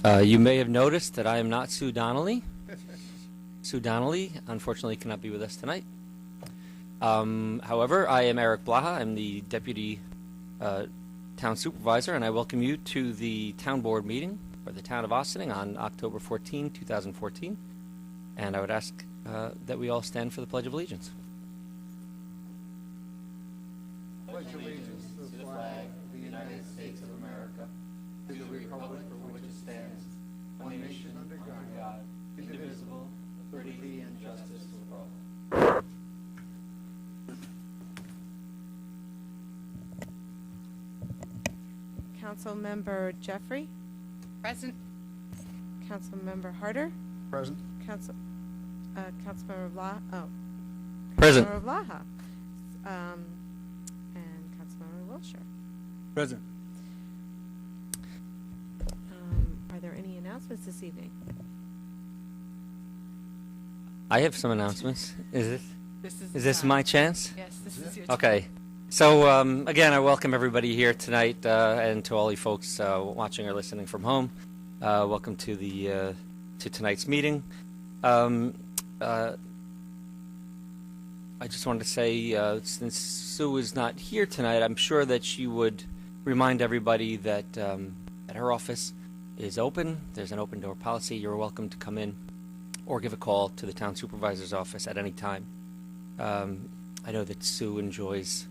You may have noticed that I am not Sue Donnelly. Sue Donnelly, unfortunately, cannot be with us tonight. However, I am Eric Blaha. I'm the Deputy Town Supervisor, and I welcome you to the Town Board meeting for the Town of Ossining on October 14, 2014. And I would ask that we all stand for the Pledge of Allegiance. Pledge allegiance to the flag of the United States of America, to the republic for which it stands, one nation under God, indivisible, with liberty and justice for all. Councilmember Jeffrey, Present. Councilmember Harder, Present. Councilmember Blaha, Present. Councilmember Blaha, and Councilmember Wilshire. Present. Are there any announcements this evening? I have some announcements. Is this the my time. chance? Yes, this is your time. Okay. So again, I welcome everybody here tonight, and to all you folks watching or listening from home. Welcome to the to tonight's meeting. I just wanted to say, since Sue is not here tonight, I'm sure that she would remind everybody that that her office is open. There's an open door policy. You're welcome to come in or give a call to the town supervisor's office at any time. I know that Sue enjoys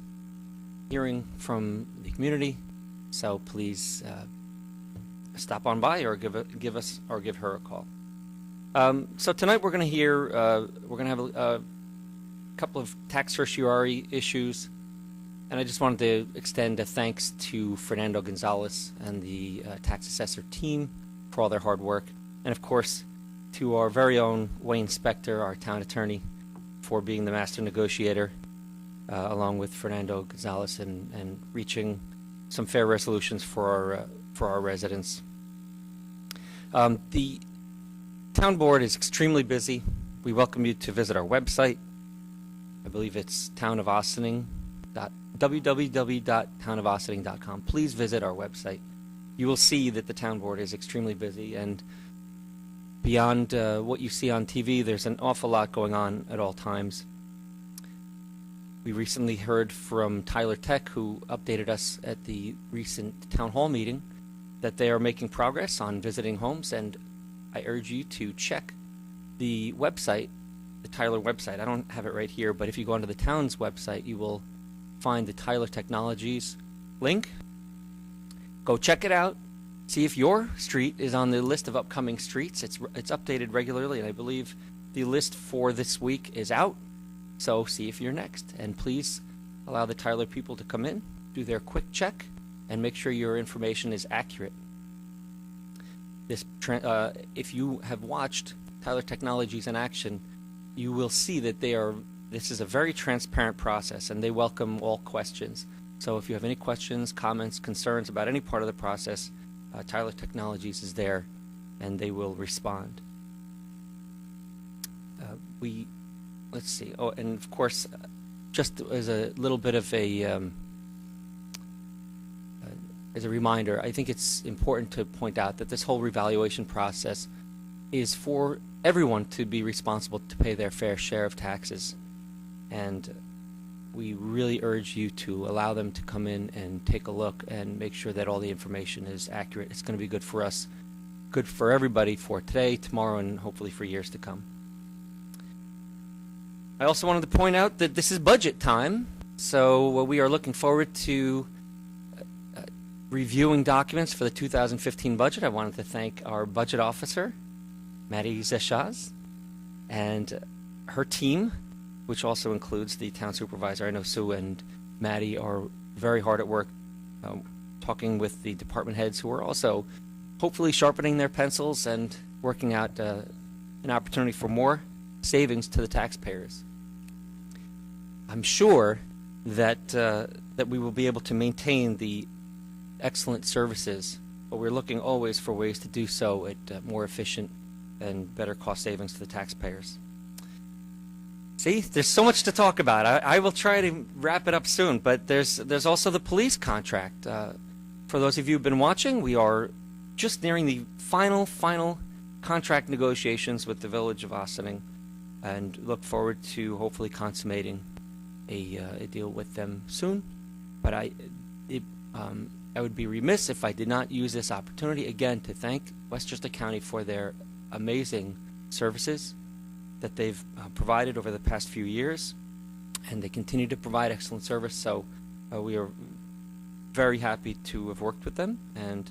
hearing from the community, so please stop on by or give her a call. So tonight we're going to have a couple of tax certiorari issues, and I just wanted to extend a thanks to Fernando Gonzalez and the tax assessor team for all their hard work, and of course to our very own Wayne Spector, our town attorney, for being the master negotiator, along with Fernando Gonzalez, and reaching some fair resolutions for our residents. The town board is extremely busy. We welcome you to visit our website. I believe it's www.townofossining.com. Please visit our website. You will see that the town board is extremely busy, and beyond what you see on TV, there's an awful lot going on at all times. We recently heard from Tyler Tech, who updated us at the recent town hall meeting, that they are making progress on visiting homes, and I urge you to check the website, the Tyler website. I don't have it right here, but if you go onto the town's website, you will find the Tyler Technologies link. Go check it out. See if your street is on the list of upcoming streets. It's updated regularly, and I believe the list for this week is out. So see if you're next, and please allow the Tyler people to come in, do their quick check, and make sure your information is accurate. If you have watched Tyler Technologies in action, you will see that this is a very transparent process, and they welcome all questions. So if you have any questions, comments, concerns about any part of the process, Tyler Technologies is there, and they will respond. Let's see. Oh, and of course, just as a little bit of as a reminder, I think it's important to point out that this whole revaluation process is for everyone to be responsible to pay their fair share of taxes, and we really urge you to allow them to come in and take a look and make sure that all the information is accurate. It's going to be good for us, good for everybody, for today, tomorrow, and hopefully for years to come. I also wanted to point out that this is budget time, so we are looking forward to reviewing documents for the 2015 budget. I wanted to thank our budget officer, Maddie Zeshaz, and her team, which also includes the town supervisor. I know Sue and Maddie are very hard at work talking with the department heads, who are also hopefully sharpening their pencils and working out an opportunity for more savings to the taxpayers. I'm sure that that we will be able to maintain the excellent services, but we're looking always for ways to do so at more efficient and better cost savings to the taxpayers. See, there's so much to talk about. I will try to wrap it up soon, but there's also the police contract. For those of you who've been watching, we are just nearing the final contract negotiations with the Village of Ossining, and look forward to hopefully consummating a deal with them soon. But I would be remiss if I did not use this opportunity again to thank Westchester County for their amazing services that they've provided over the past few years, and they continue to provide excellent service. So we are very happy to have worked with them. And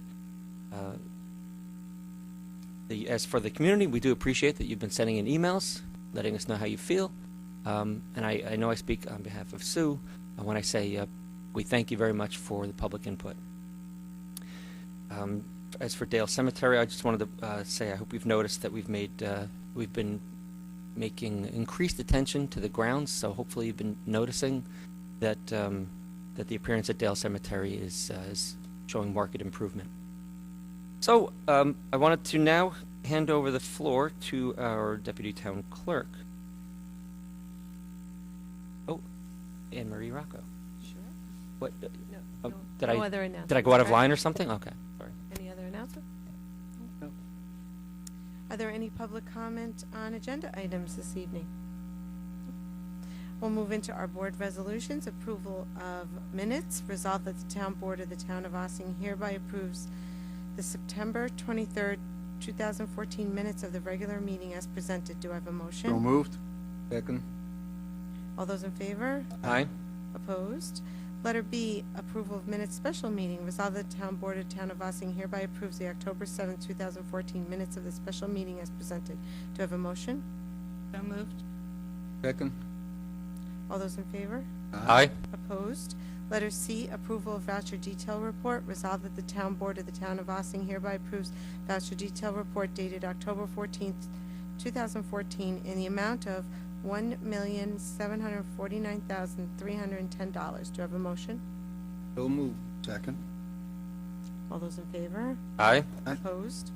as for the community, we do appreciate that you've been sending in emails, letting us know how you feel. And I know I speak on behalf of Sue when I say we thank you very much for the public input. As for Dale Cemetery, I just wanted to say I hope you've noticed that we've been making increased attention to the grounds. So hopefully you've been noticing that that the appearance at Dale Cemetery is showing marked improvement. So I wanted to now hand over the floor to our Deputy Town Clerk. Oh, Anne Marie Rocco. Sure. What? No did other announcements. Did I go out of correct? line or something? Okay, sorry. Any other announcements? No. Are there any public comment on agenda items this evening? We'll move into our board resolutions. Approval of minutes. Resolved that the Town Board of the Town of Ossining hereby approves the September 23rd, 2014 minutes of the regular meeting as presented. Do I have a motion? So moved. Second. All those in favor? Aye. Opposed? Letter B, approval of minutes special meeting. Resolved that the Town Board of Town of Ossining hereby approves the October 7th, 2014 minutes of the special meeting as presented. Do I have a motion? So moved. Second. All those in favor? Aye. Opposed? Letter C, approval of voucher detail report. Resolved that the Town Board of the Town of Ossining hereby approves voucher detail report dated October 14th, 2014 in the amount of $1,749,310. Do I have a motion? So moved. Second. All those in favor? Aye. Opposed?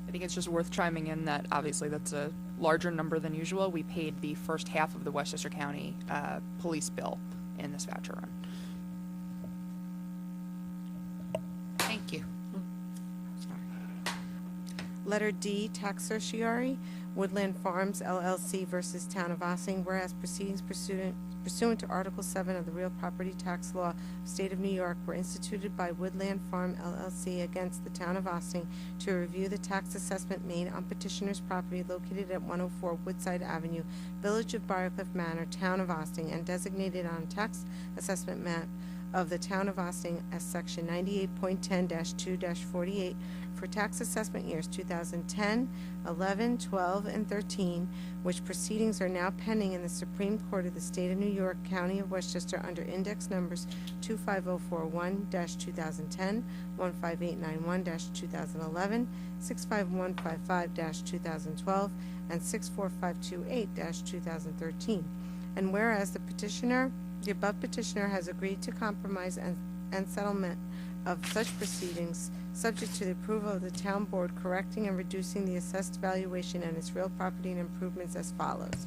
I think it's just worth chiming in that obviously that's a larger number than usual. We paid the first half of the Westchester County police bill in this voucher run. Thank you. Letter D, tax certiorari, Woodland Farms LLC versus Town of Ossining, whereas proceedings pursuant to Article 7 of the Real Property Tax Law of State of New York were instituted by Woodland Farm LLC against the Town of Ossining to review the tax assessment made on petitioner's property located at 104 Woodside Avenue, Village of Briarcliff Manor, Town of Ossining, and designated on a tax assessment map of the Town of Ossining as Section 98.10-2-48 for tax assessment years 2010, 11, 12, and 13, which proceedings are now pending in the Supreme Court of the State of New York, County of Westchester under index numbers 25041-2010, 15891-2011, 65155-2012, and 64528-2013. And whereas the above petitioner has agreed to compromise and settlement of such proceedings, subject to the approval of the town board, correcting and reducing the assessed valuation and its real property and improvements as follows.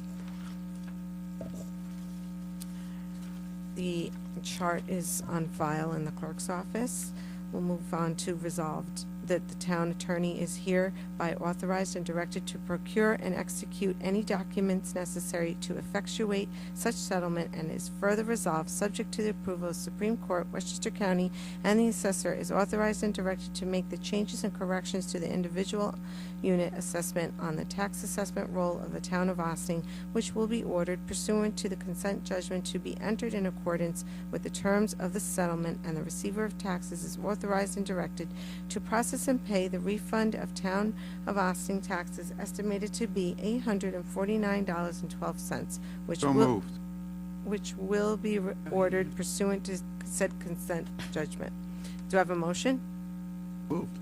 The chart is on file in the clerk's office. We'll move on to resolved that the town attorney is hereby authorized and directed to procure and execute any documents necessary to effectuate such settlement, and is further resolved, subject to the approval of Supreme Court, Westchester County, and the assessor is authorized and directed to make the changes and corrections to the individual unit assessment on the tax assessment roll of the Town of Ossining, which will be ordered pursuant to the consent judgment to be entered in accordance with the terms of the settlement, and the receiver of taxes is authorized and directed to process and pay the refund of Town of Ossining taxes estimated to be $849.12, which will be ordered pursuant to said consent judgment. Do I have a motion? Moved.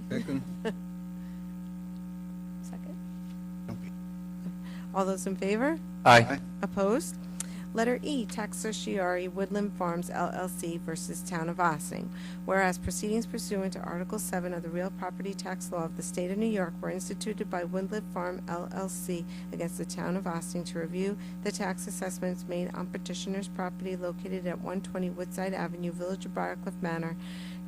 Second. Second. All those in favor? Aye. Opposed? Letter E, tax certiorari, Woodland Farms LLC versus Town of Ossining. Whereas proceedings pursuant to Article 7 of the Real Property Tax Law of the State of New York were instituted by Woodland Farm LLC against the Town of Ossining to review the tax assessments made on petitioner's property located at 120 Woodside Avenue, Village of Briarcliff Manor,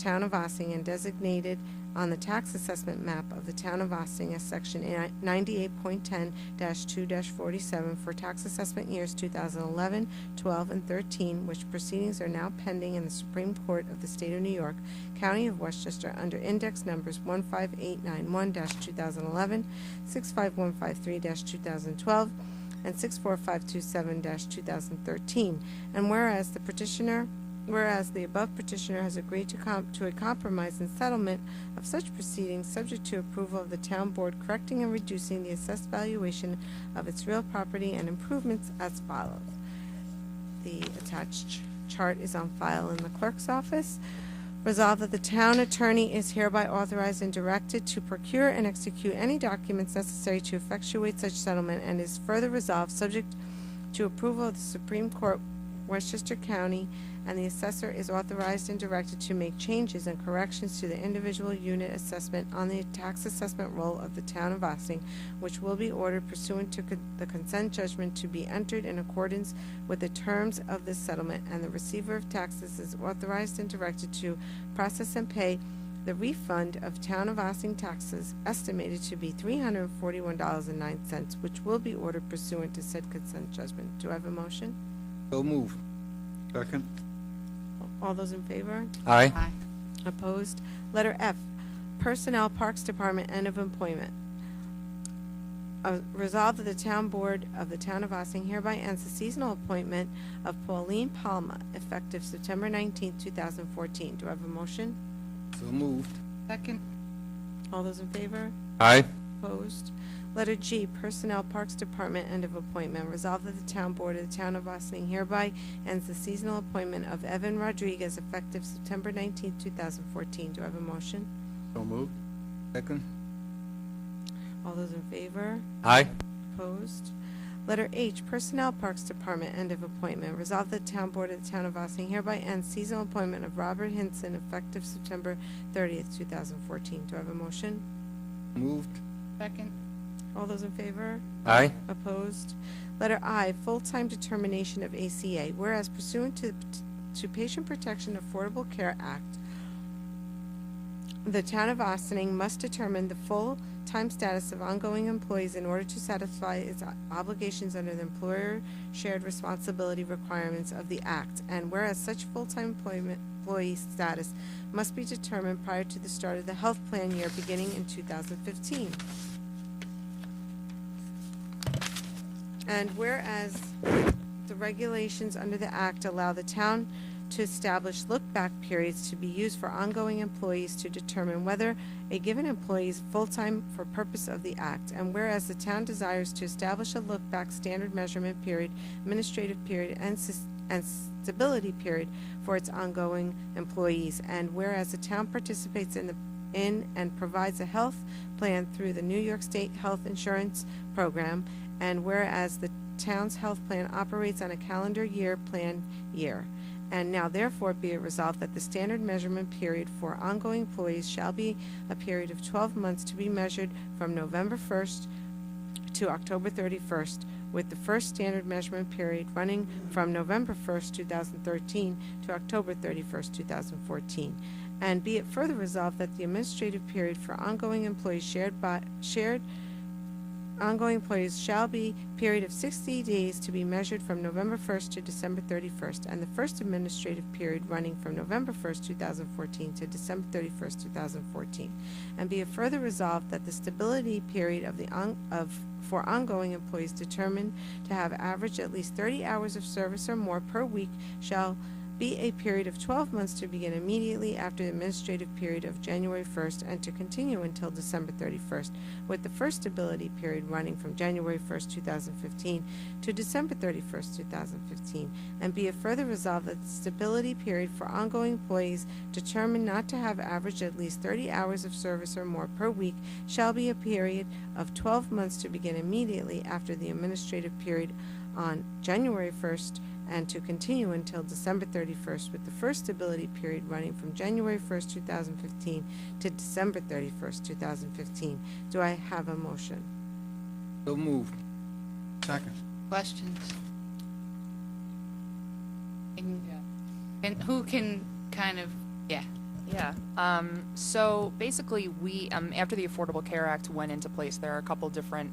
Town of Ossing and designated on the tax assessment map of the Town of Ossing as Section 98.10-2-47 for tax assessment years 2011, 12, and 13, which proceedings are now pending in the Supreme Court of the State of New York, County of Westchester, under index numbers 15891-2011, 65153-2012, and 64527-2013. And whereas the above petitioner has agreed to a compromise and settlement of such proceedings, subject to approval of the town board, correcting and reducing the assessed valuation of its real property and improvements as follows. The attached chart is on file in the clerk's office. Resolved that the town attorney is hereby authorized and directed to procure and execute any documents necessary to effectuate such settlement, and is further resolved, subject to approval of the Supreme Court, Westchester County, and the assessor is authorized and directed to make changes and corrections to the individual unit assessment on the tax assessment roll of the Town of Ossing, which will be ordered pursuant to the consent judgment to be entered in accordance with the terms of this settlement, and the receiver of taxes is authorized and directed to process and pay the refund of Town of Ossing taxes estimated to be $341.09, which will be ordered pursuant to said consent judgment. Do I have a motion? So moved. Second. All those in favor? Aye. Aye. Opposed? Letter F, Personnel, Parks Department, end of employment. Resolved that the Town Board of the Town of Ossing hereby ends the seasonal appointment of Pauline Palma, effective September 19, 2014. Do I have a motion? So moved. Second. All those in favor? Aye. Opposed? Letter G, Personnel, Parks Department, end of appointment. Resolved that the Town Board of the Town of Ossing hereby ends the seasonal appointment of Evan Rodriguez, effective September 19, 2014. Do I have a motion? So moved. Second. All those in favor? Aye. Opposed? Letter H, Personnel, Parks Department, end of appointment. Resolved that the Town Board of the Town of Ossing hereby ends seasonal appointment of Robert Hinson, effective September 30th, 2014. Do I have a motion? Moved. Second. All those in favor? Aye. Opposed? Letter I, full-time determination of ACA. Whereas pursuant to Patient Protection Affordable Care Act, the Town of Ossining must determine the full-time status of ongoing employees in order to satisfy its obligations under the employer shared responsibility requirements of the Act. And whereas such full-time employee status must be determined prior to the start of the health plan year beginning in 2015. And whereas the regulations under the Act allow the town to establish look-back periods to be used for ongoing employees to determine whether a given employee is full-time for purpose of the Act. And whereas the town desires to establish a look-back standard measurement period, administrative period, and stability period for its ongoing employees. And whereas the town participates in and provides a health plan through the New York State Health Insurance Program, and whereas the town's health plan operates on a calendar year plan year. And now therefore be it resolved that the standard measurement period for ongoing employees shall be a period of 12 months to be measured from November 1st to October 31st, with the first standard measurement period running from November 1st, 2013 to October 31st, 2014. And be it further resolved that the administrative period for ongoing employees ongoing employees shall be a period of 60 days to be measured from November 1st to December 31st, and the first administrative period running from November 1st, 2014 to December 31st, 2014. And be it further resolved that the stability period for ongoing employees determined to have averaged at least 30 hours of service or more per week shall be a period of 12 months to begin immediately after the administrative period of January 1st and to continue until December 31st, with the first stability period running from January 1st, 2015 to December 31st, 2015. And be it further resolved that the stability period for ongoing employees determined not to have averaged at least 30 hours of service or more per week shall be a period of 12 months to begin immediately after the administrative period on January 1st and to continue until December 31st, with the first stability period running from January 1st, 2015 to December 31st, 2015. Do I have a motion? So moved. Second. Questions? And who can kind of, yeah. Yeah. So basically, we after the Affordable Care Act went into place, there are a couple different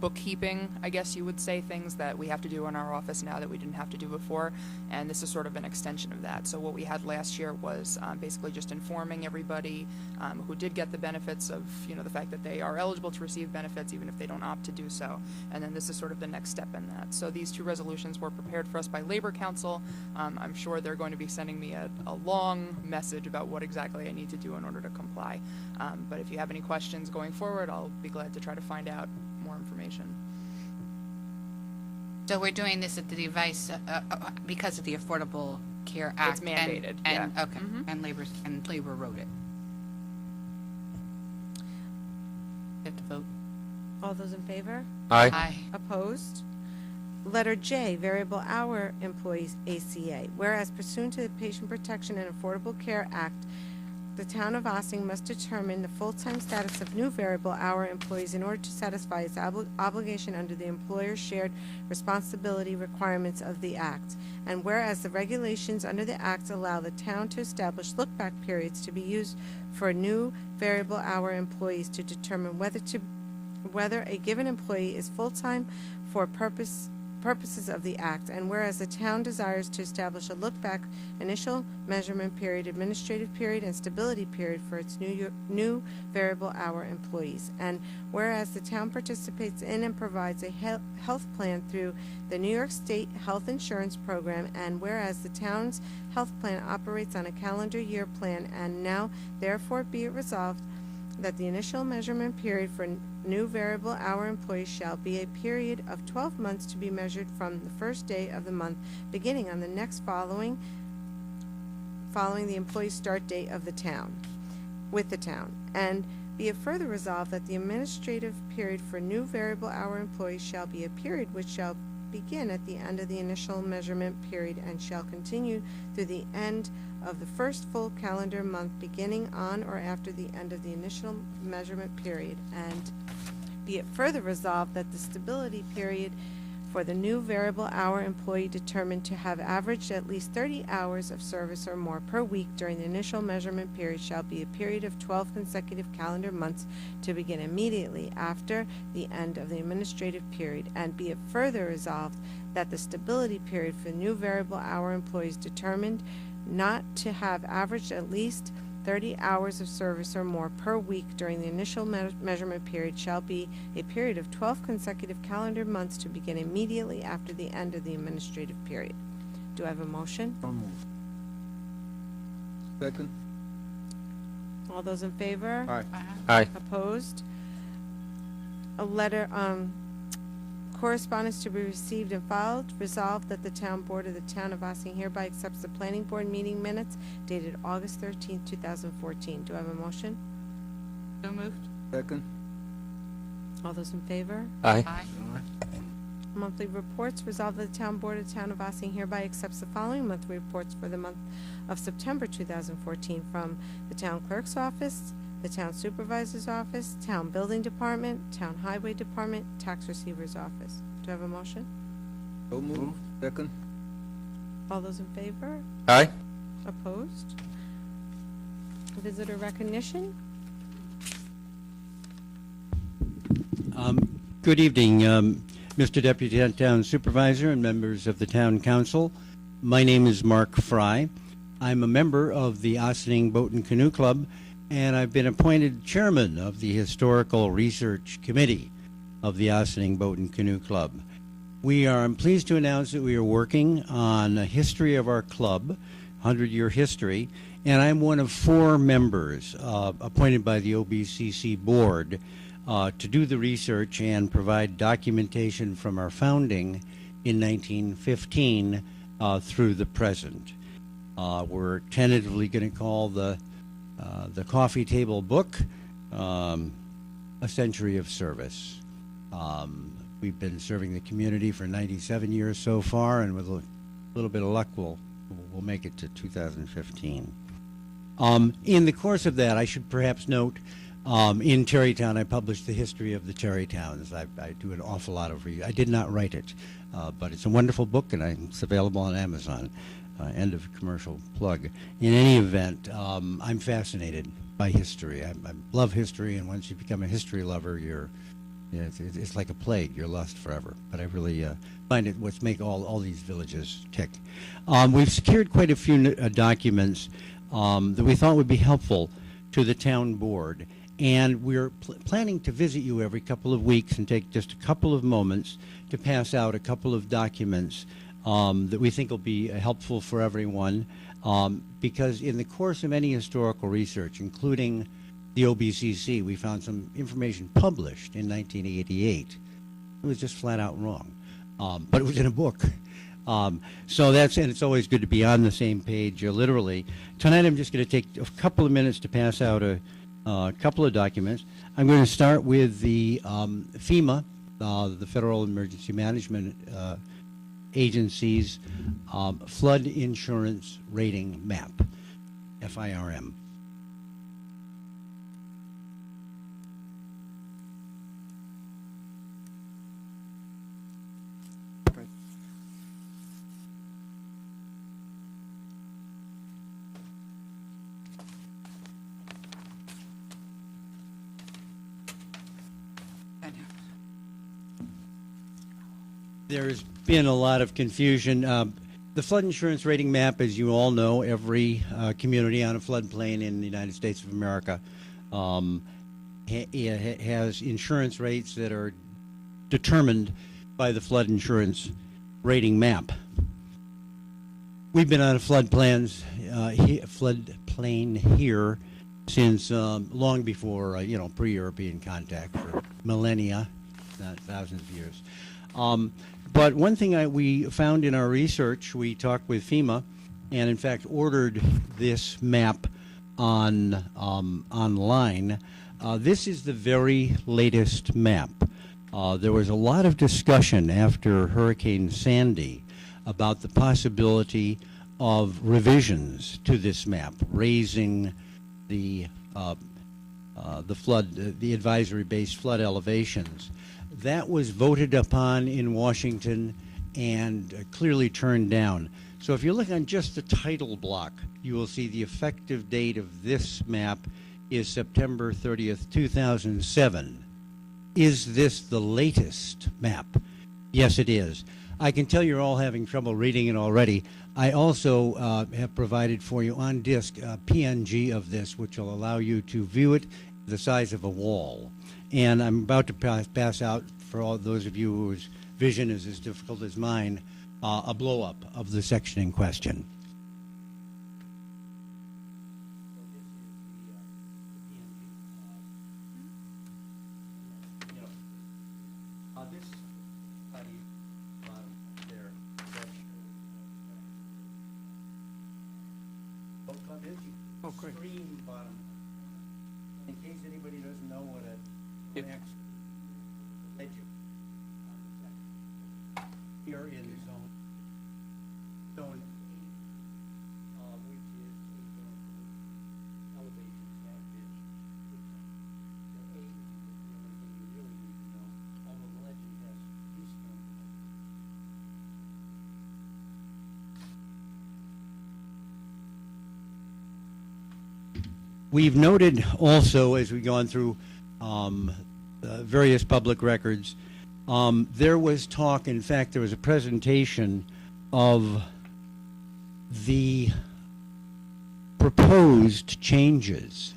bookkeeping, I guess you would say, things that we have to do in our office now that we didn't have to do before, and this is sort of an extension of that. So what we had last year was basically just informing everybody who did get the benefits of, the fact that they are eligible to receive benefits even if they don't opt to do so, and then this is sort of the next step in that. So these two resolutions were prepared for us by Labor Council. I'm sure they're going to be sending me a long message about what exactly I need to do in order to comply. But if you have any questions going forward, I'll be glad to try to find out more information. So we're doing this at the device because of the Affordable Care Act. It's mandated, And yeah. okay, and labor wrote it. You have to vote. All those in favor? Aye. Aye. Opposed? Letter J, variable hour employees ACA. Whereas pursuant to the Patient Protection and Affordable Care Act, the town of Ossining must determine the full-time status of new variable hour employees in order to satisfy its obligation under the employer's shared responsibility requirements of the Act. And whereas the regulations under the Act allow the town to establish look-back periods to be used for new variable hour employees to determine whether a given employee is full-time for purposes of the Act, and whereas the town desires to establish a look-back initial measurement period, administrative period, and stability period for its new variable hour employees, and whereas the town participates in and provides a health plan through the New York State Health Insurance Program, and whereas the town's health plan operates on a calendar year plan, and now therefore be it resolved that the initial measurement period for new variable hour employees shall be a period of 12 months to be measured from the first day of the month beginning on the next following the employee's start date of the town, with the town. And be it further resolved that the administrative period for new variable hour employees shall be a period which shall begin at the end of the initial measurement period and shall continue through the end of the first full calendar month beginning on or after the end of the initial measurement period. And be it further resolved that the stability period for the new variable hour employee determined to have averaged at least 30 hours of service or more per week during the initial measurement period shall be a period of 12 consecutive calendar months to begin immediately after the end of the administrative period. And be it further resolved that the stability period for new variable hour employees determined not to have averaged at least 30 hours of service or more per week during the initial measurement period shall be a period of 12 consecutive calendar months to begin immediately after the end of the administrative period. Do I have a motion? So moved. Second? All those in favor? Aye. Aye. Opposed? A letter, correspondence to be received and filed. Resolved that the town board of the town of Ossining hereby accepts the planning board meeting minutes dated August 13th, 2014. Do I have a motion? So moved. Second? All those in favor? Aye. Aye. Monthly reports. Resolved that the town board of the town of Ossining hereby accepts the following monthly reports for the month of September 2014 from the town clerk's office, the town supervisor's office, town building department, town highway department, tax receiver's office. Do I have a motion? So moved. Second? All those in favor? Aye. Opposed? Visitor recognition? Good evening, Mr. Deputy Town Supervisor and members of the Town Council. My name is Mark Fry. I'm a member of the Ossining Boat and Canoe Club, and I've been appointed chairman of the Historical Research Committee of the Ossining Boat and Canoe Club. I'm pleased to announce that we are working on a history of our club, 100-year history, and I'm one of 4 members appointed by the OBCC board to do the research and provide documentation from our founding in 1915 through the present. We're tentatively going to call the coffee table book A Century of Service. We've been serving the community for 97 years so far, and with a little bit of luck, we'll make it to 2015. In the course of that, I should perhaps note, in Terrytown, I published the history of the Terrytowns. I do an awful lot of I did not write it, but it's a wonderful book, and it's available on Amazon. End of commercial plug. In any event, I'm fascinated by history. I love history, and once you become a history lover, it's like a plague. You're lost forever. But I really find it what's make all these villages tick. We've secured quite a few documents that we thought would be helpful to the town board, and we're planning to visit you every couple of weeks and take just a couple of moments to pass out a couple of documents that we think will be helpful for everyone, because in the course of any historical research, including the OBCC, we found some information published in 1988. It was just flat out wrong, but it was in a book. So and it's always good to be on the same page, literally. Tonight I'm just going to take a couple of minutes to pass out a couple of documents. I'm going to start with the FEMA, the Federal Emergency Management Agency's Flood Insurance Rating Map, FIRM. There's been a lot of confusion. The flood insurance rating map, as you all know, every community on a floodplain in the United States of America has insurance rates that are determined by the flood insurance rating map. We've been on a floodplain here since long before pre-European contact, for millennia, not thousands of years. But one thing we found in our research, we talked with FEMA, and in fact ordered this map online. This is the very latest map. There was a lot of discussion after Hurricane Sandy about the possibility of revisions to this map, raising the advisory-based flood elevations. That was voted upon in Washington and clearly turned down. So if you look on just the title block, you will see the effective date of this map is September 30th, 2007. Is this the latest map? Yes, it is. I can tell you're all having trouble reading it already. I also have provided for you on disk a PNG of this, which will allow you to view it the size of a wall. And I'm about to pass out, for all those of you whose vision is as difficult as mine, a blow-up of the section in question. Oh, great. Screen bottom. In case anybody doesn't know what an actual ledger. Here in zone which is elevations have been. The A is the only thing you really need to know, although the legend has keystone. We've noted also, as we've gone through various public records, there was talk, in fact, there was a presentation of the proposed changes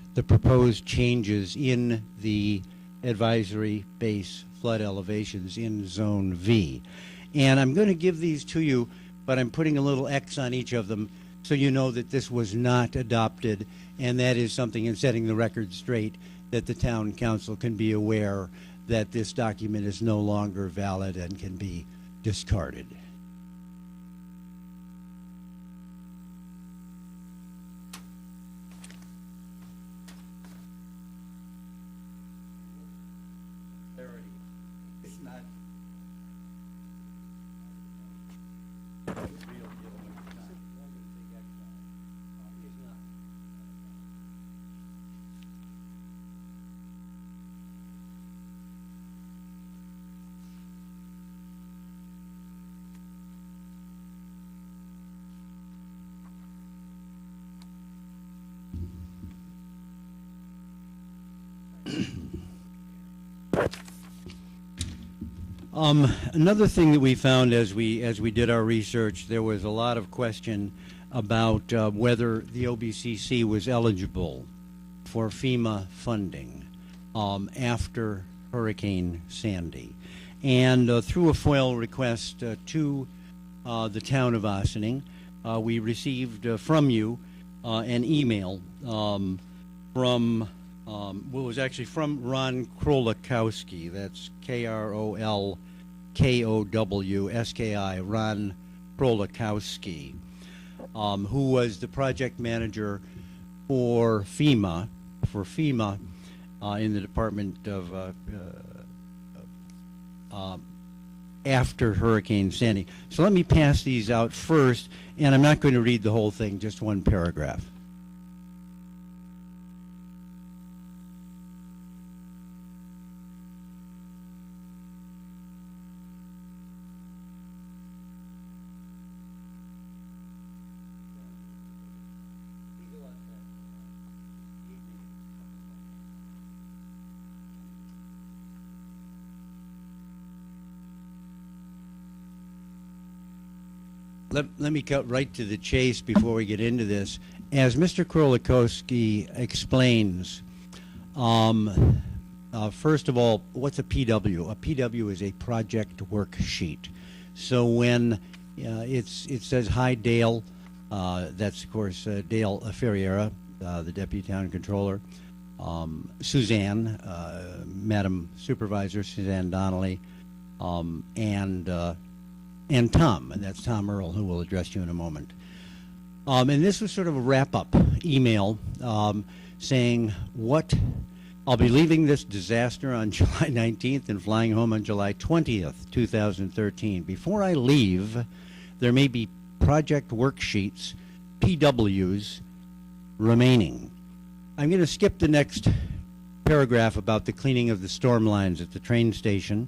in the advisory base flood elevations in Zone V. And I'm going to give these to you, but I'm putting a little X on each of them so you know that this was not adopted, and that is something, in setting the record straight, that the town council can be aware that this document is no longer valid and can be discarded. It's not. Another thing that we found as we did our research, there was a lot of question about whether the OBCC was eligible for FEMA funding after Hurricane Sandy. And through a FOIL request to the town of Ossining, we received from you an email from, well, it was actually from Ron Krolakowski. That's Krolkowski, Ron Krolakowski, who was the project manager for FEMA in the Department of after Hurricane Sandy. So let me pass these out first, and I'm not going to read the whole thing, just one paragraph. Let me cut right to the chase before we get into this. As Mr. Krolakowski explains, first of all, what's a PW? A PW is a project worksheet. So when it says, "Hi, Dale," that's, of course, Dale Ferriera, the Deputy Town Controller, Suzanne, Madam Supervisor Suzanne Donnelly, and Tom, and that's Tom Earl, who will address you in a moment. And this was sort of a wrap-up email saying, I'll be leaving this disaster on July 19th and flying home on July 20th, 2013. Before I leave, there may be project worksheets, PWs, remaining. I'm going to skip the next paragraph about the cleaning of the storm lines at the train station.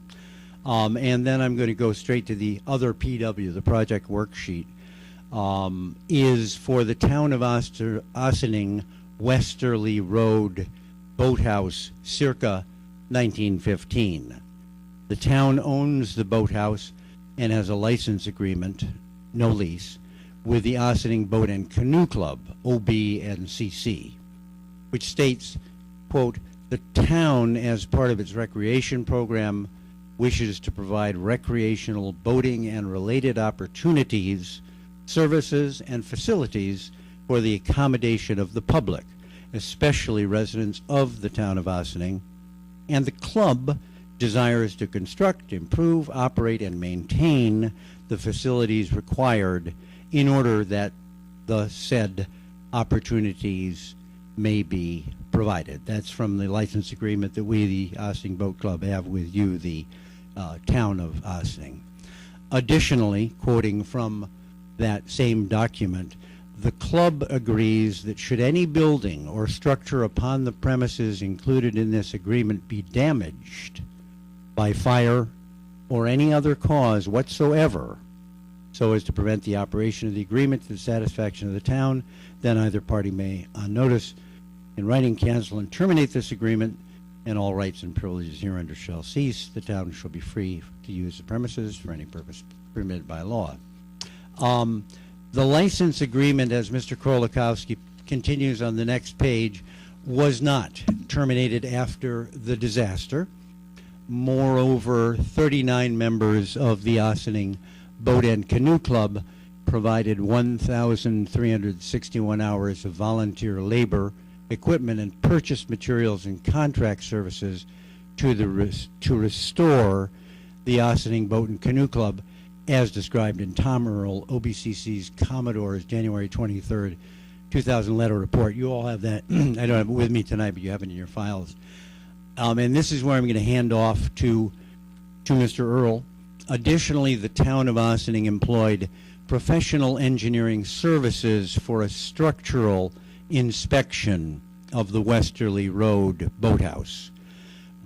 And then I'm going to go straight to the other PW, the project worksheet, is for the town of Ossining Westerly Road Boathouse circa 1915. The town owns the boathouse and has a license agreement, no lease, with the Ossining Boat and Canoe Club, OB and CC, which states, quote, "The town, as part of its recreation program, wishes to provide recreational boating and related opportunities, services, and facilities for the accommodation of the public, especially residents of the town of Ossining, and the club desires to construct, improve, operate, and maintain the facilities required in order that the said opportunities may be provided." That's from the license agreement that we, the Ossining Boat Club, have with you, the town of Ossining. Additionally, quoting from that same document, the club agrees that should any building or structure upon the premises included in this agreement be damaged by fire or any other cause whatsoever, so as to prevent the operation of the agreement to the satisfaction of the town, then either party may, on notice, in writing, cancel and terminate this agreement, and all rights and privileges hereunder shall cease. The town shall be free to use the premises for any purpose permitted by law. The license agreement, as Mr. Krolakowski continues on the next page, was not terminated after the disaster. Moreover, 39 members of the Ossining Boat and Canoe Club provided 1,361 hours of volunteer labor, equipment, and purchased materials and contract services to restore the Ossining Boat and Canoe Club, as described in Tom Earl, OBCC's Commodore's January 23rd, 2000 letter report. You all have that. I don't have it with me tonight, but you have it in your files. And this is where I'm going to hand off to Mr. Earl. Additionally, the town of Ossining employed professional engineering services for a structural inspection of the Westerly Road Boathouse.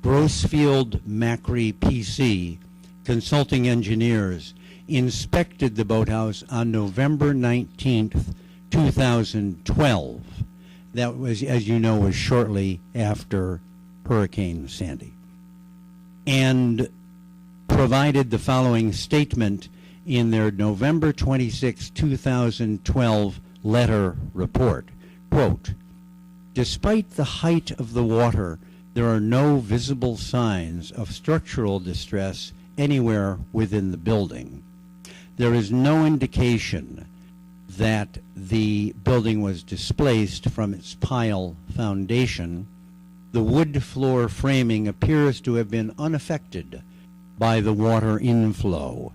Grossfield Macri PC, consulting engineers, inspected the boathouse on November 19th, 2012. That was, as you know, was shortly after Hurricane Sandy, and provided the following statement in their November 26, 2012 letter report. Quote, "Despite the height of the water, there are no visible signs of structural distress anywhere within the building. There is no indication that the building was displaced from its pile foundation. The wood floor framing appears to have been unaffected by the water inflow.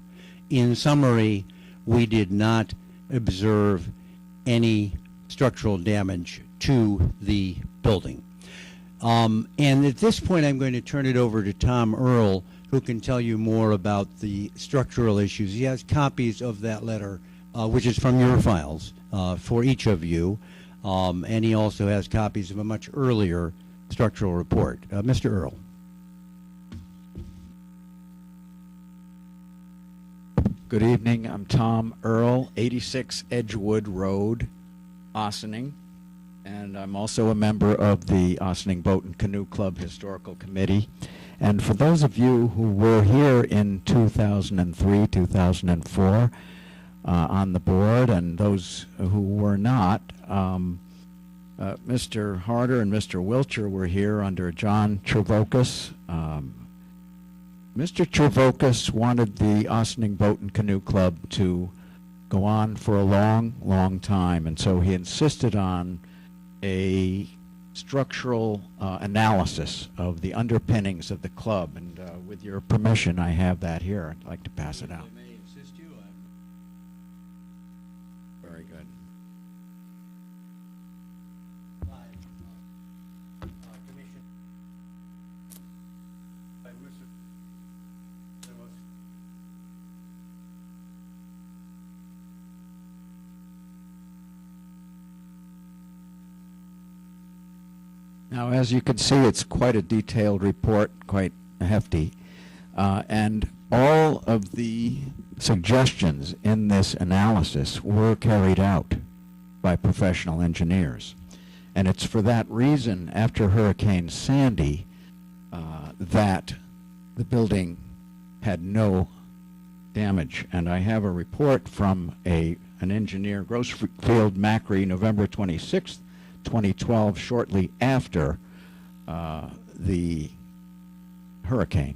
In summary, we did not observe any structural damage to the building." And at this point, I'm going to turn it over to Tom Earl, who can tell you more about the structural issues. He has copies of that letter, which is from your files, for each of you, and he also has copies of a much earlier structural report. Mr. Earl. Good evening. I'm Tom Earl, 86 Edgewood Road, Ossining, and I'm also a member of the Ossining Boat and Canoe Club Historical Committee. And for those of you who were here in 2003, 2004 on the board, and those who were not, Mr. Harder and Mr. Wiltshire were here under John Trevocas. Mr. Trevocas wanted the Ossining Boat and Canoe Club to go on for a long, long time, and so he insisted on a structural analysis of the underpinnings of the club. And with your permission, I have that here. I'd like to pass it out. Very good. Now, as you can see, it's quite a detailed report, quite hefty, and all of the suggestions in this analysis were carried out by professional engineers. And it's for that reason, after Hurricane Sandy, that the building had no damage. And I have a report from an engineer, Grossfield Macri, November 26th, 2012, shortly after the hurricane.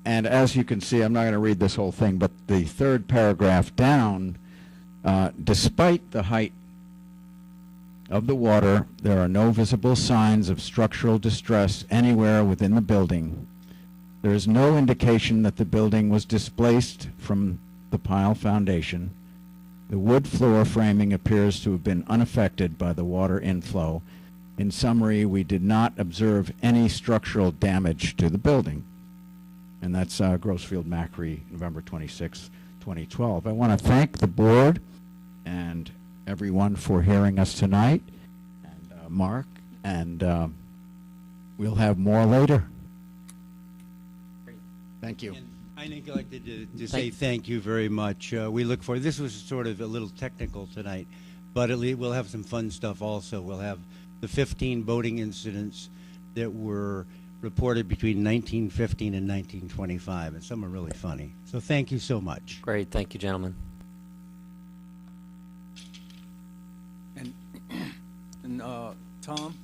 And as you can see, I'm not going to read this whole thing, but the third paragraph down, despite the height of the water, there are no visible signs of structural distress anywhere within the building. There is no indication that the building was displaced from the pile foundation. The wood floor framing appears to have been unaffected by the water inflow. In summary, we did not observe any structural damage to the building. And that's Grossfield Macri, November 26, 2012. I want to thank the board and everyone for hearing us tonight, and Mark, and we'll have more later. Thank you. And I neglected to say thank you very much. We look forward. This was sort of a little technical tonight, but we'll have some fun stuff also. We'll have the 15 boating incidents that were reported between 1915 and 1925, and some are really funny. So thank you so much. Great, thank you, gentlemen. And Tom,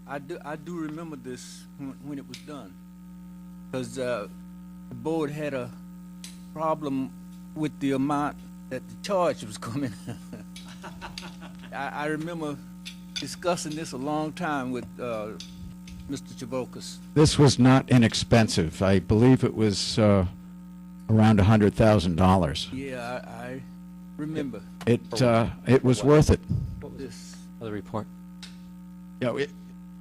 I do remember this when it was done, because the board had a problem with the amount that the charge was coming. I remember discussing this a long time with Mr. Trevocas. This was not inexpensive. I believe it was around $100,000. Yeah, I remember. It was worth it. What was this? Another report. Yeah,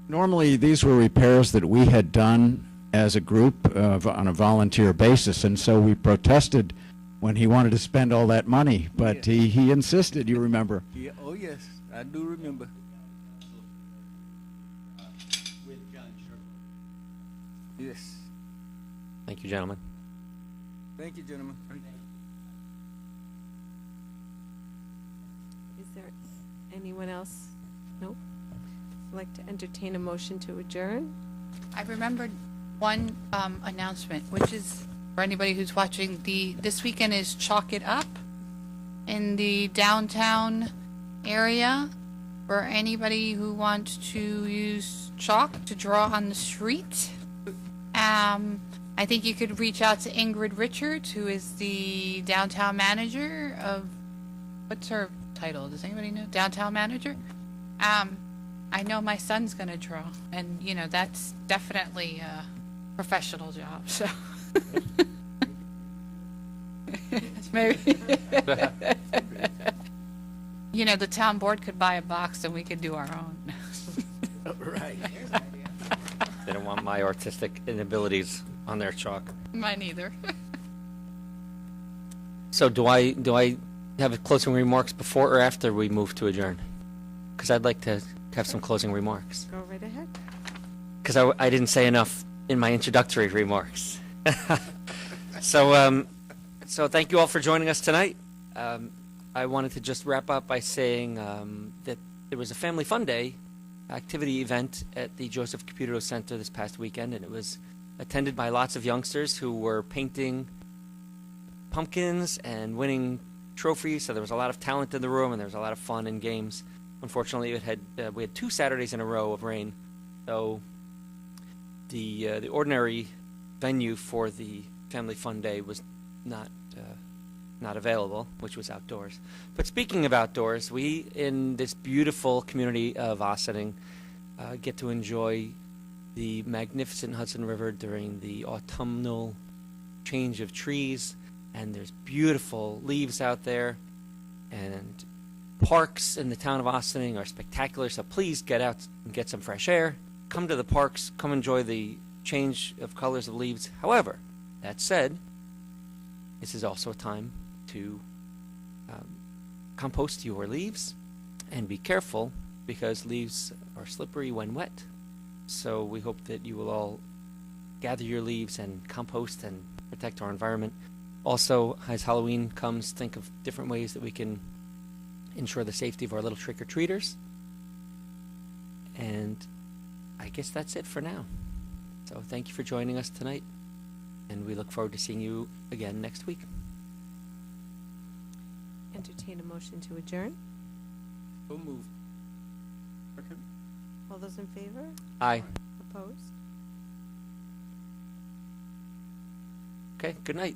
normally these were repairs that we had done as a group on a volunteer basis, and so we protested when he wanted to spend all that money, but he insisted, you remember. Yeah, oh yes, I do remember. Yes. Thank you, gentlemen. Thank you, gentlemen. Is there anyone else? Nope. I'd like to entertain a motion to adjourn. I remembered one announcement, which is for anybody who's watching. This weekend is Chalk It Up in the downtown area. For anybody who wants to use chalk to draw on the street, I think you could reach out to Ingrid Richards, who is the downtown manager of, what's her title? Does anybody know? Downtown manager? I know my son's going to draw, and, you know, that's definitely a professional job, so. Maybe. You know, the town board could buy a box and we could do our own. Right. They don't want my artistic inabilities on their chalk. Mine either. So do I have closing remarks before or after we move to adjourn? Because I'd like to have some closing remarks. Go right ahead. Because I didn't say enough in my introductory remarks. So thank you all for joining us tonight. I wanted to just wrap up by saying that there was a Family Fun Day activity event at the Joseph Caputo Center this past weekend, and it was attended by lots of youngsters who were painting pumpkins and winning trophies. So there was a lot of talent in the room, and there was a lot of fun and games. Unfortunately, we had 2 Saturdays in a row of rain, so the ordinary venue for the Family Fun Day was not available, which was outdoors. But speaking of outdoors, we in this beautiful community of Ossining get to enjoy the magnificent Hudson River during the autumnal change of trees, and there's beautiful leaves out there, and parks in the town of Ossining are spectacular, so please get out and get some fresh air. Come to the parks, come enjoy the change of colors of leaves. However, that said, this is also a time to compost your leaves, and be careful because leaves are slippery when wet. So we hope that you will all gather your leaves and compost and protect our environment. Also, as Halloween comes, think of different ways that we can ensure the safety of our little trick-or-treaters. And I guess that's it for now. So thank you for joining us tonight, and we look forward to seeing you again next week. Entertain a motion to adjourn. So moved. All those in favor? Aye. Opposed? Okay, good night.